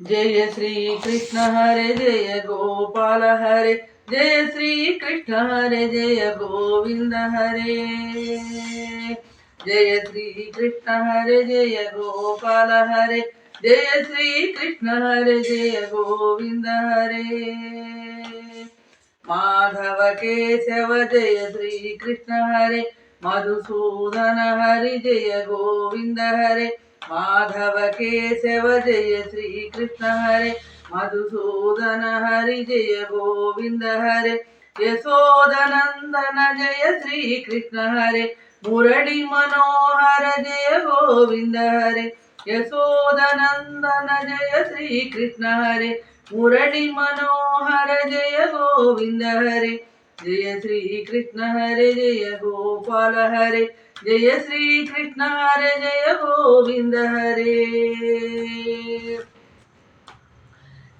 जय श्री कृष्ण हरे जय गोपाल हरे जय श्री कृष्ण हरे जय गोविंद हरे जय श्री कृष्ण हरे जय गोपाल हरे जय श्री कृष्ण हरे जय गोविंद हरे माधव केशव जय श्री कृष्ण हरे मधुसूदन हरि जय गोविंद हरे माधव केशव जय श्री कृष्ण हरे मधुसूदन हरि जय गोविंद हरे यशोदनंदन जय श्री कृष्ण हरे मुरली मनोहर जय गोविंद हरे यशोदनंदन जय श्री कृष्ण हरे मुरली मनोहर जय गोविंद हरे जय श्री कृष्ण हरे जय गोपाल हरे जय श्री कृष्ण हरे जय गोविंद हरे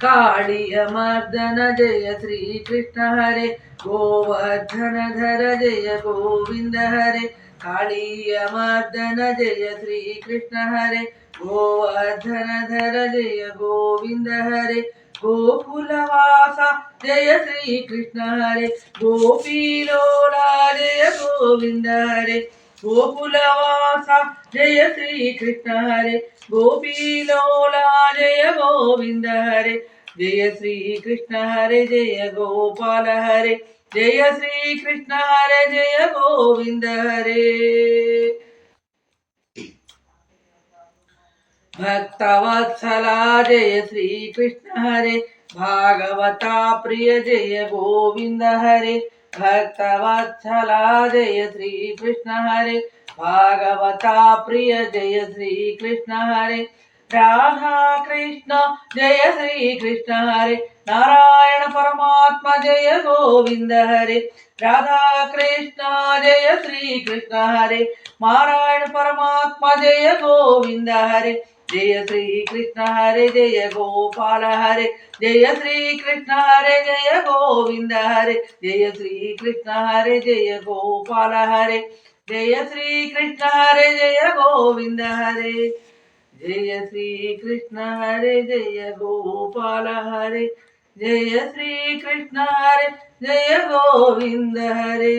कालिय मर्दन जय श्री कृष्ण हरे गोवर्धन धर जय गोविंद हरे कालिय मर्दन जय श्री कृष्ण हरे गोवर्धन धर जय गोविंद हरे गोकुलवासा जय श्री कृष्ण हरे गोपीलोला जय गोविंद हरे गोकुलवासा जय श्री कृष्ण हरे गोपीलोला जय गोविंद हरे जय श्री कृष्ण हरे जय गोपाल हरे जय श्री कृष्ण हरे जय गोविंद हरे भक्तवत्सला जय श्री कृष्ण हरे भागवता प्रिय जय गोविंद हरे भक्तवत्सला जय श्री कृष्ण हरे भागवता प्रिय जय श्री कृष्ण हरे राधा कृष्ण जय श्री कृष्ण हरे नारायण परमात्मा जय गोविंद हरे राधा कृष्ण जय श्री कृष्ण हरे नारायण परमात्मा जय गोविंद हरे जय श्री कृष्ण हरे जय गोपाल हरे जय श्री कृष्ण हरे जय गोविंद हरे जय श्री कृष्ण हरे जय गोपाल हरे जय श्री कृष्ण हरे जय गोविंद हरे जय श्री कृष्ण हरे जय गोपाल हरे जय श्री कृष्ण हरे जय गोविंद हरे।